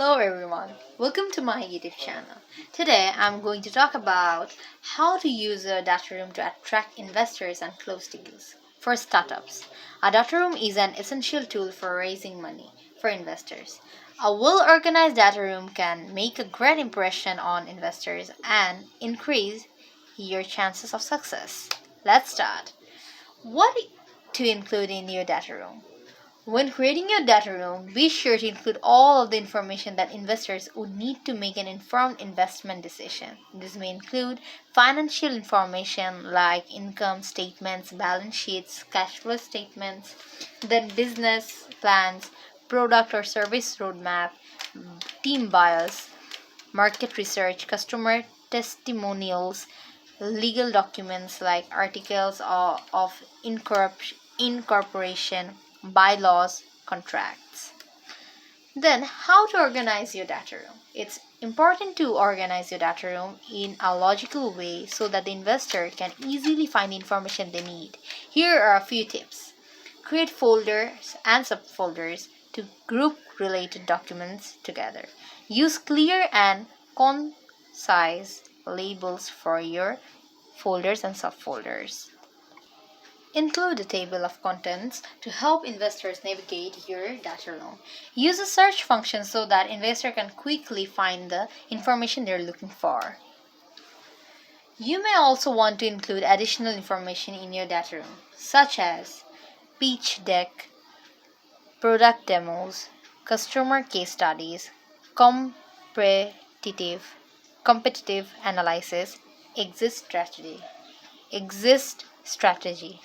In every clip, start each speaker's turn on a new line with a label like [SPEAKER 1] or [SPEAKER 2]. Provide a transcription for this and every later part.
[SPEAKER 1] Hello everyone, welcome to my YouTube channel. Today I'm going to talk about how to use a data room to attract investors and close deals. For startups, a data room is an essential tool for raising money for investors. A well-organized data room can make a great impression on investors and increase your chances of success. Let's start. What to include in your data room? When creating your data room, be sure to include all of the information that investors would need to make an informed investment decision. This may include financial information like income statements, balance sheets, cash flow statements, then business plans, product or service roadmap, team bios, market research, customer testimonials, legal documents like articles of incorporation, bylaws, contracts. Then, how to organize your data room? It's important to organize your data room in a logical way so that the investor can easily find the information they need. Here are a few tips. Create folders and subfolders to group related documents together. Use clear and concise labels for your folders and subfolders. Include a table of contents to help investors navigate your data room. Use a search function so that investor can quickly find the information they're looking for. You may also want to include additional information in your data room, such as pitch deck, product demos, customer case studies, competitive competitive analysis, exist strategy.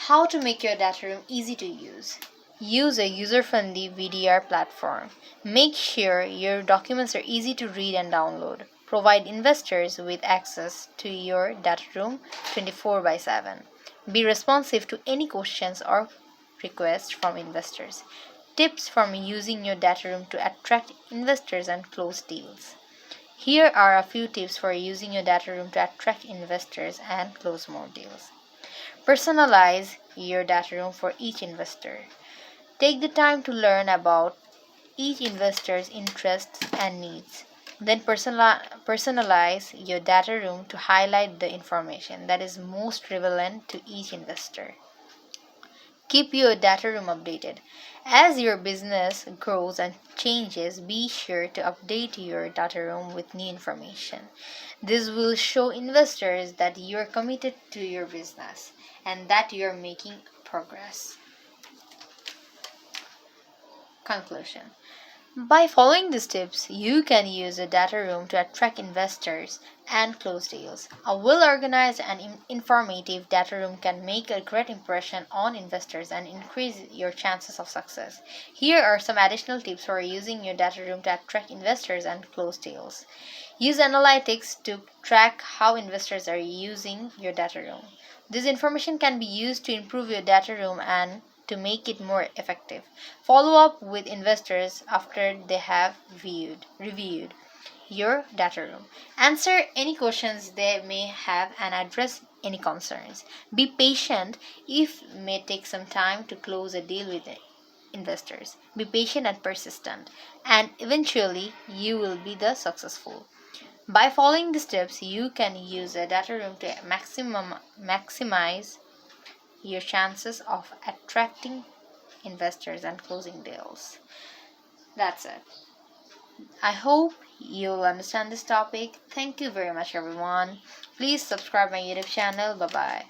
[SPEAKER 1] How to make your data room easy to use. Use a user-friendly VDR platform. Make sure your documents are easy to read and download. Provide investors with access to your data room 24/7. Be responsive to any questions or requests from investors. Tips from using your data room to attract investors and close deals. Here are a few tips for using your data room to attract investors and close more deals. Personalize your data room for each investor. Take the time to learn about each investor's interests and needs. Then personalize your data room to highlight the information that is most relevant to each investor. Keep your data room updated. As your business grows and changes, be sure to update your data room with new information. This will show investors that you are committed to your business and that you are making progress. Conclusion. By following these tips, you can use a data room to attract investors and close deals. A well-organized and informative data room can make a great impression on investors and increase your chances of success. Here are some additional tips for using your data room to attract investors and close deals. Use analytics to track how investors are using your data room. This information can be used to improve your data room and to make it more effective. Follow up with investors after they have reviewed your data room. Answer any questions they may have and address any concerns. Be patient if it may take some time to close a deal with investors. Be patient and persistent, and eventually you will be the successful. By following the steps, you can use a data room to maximize your chances of attracting investors and closing deals. That's it. I hope you'll understand this topic. Thank you very much, everyone. Please subscribe my YouTube channel. Bye bye.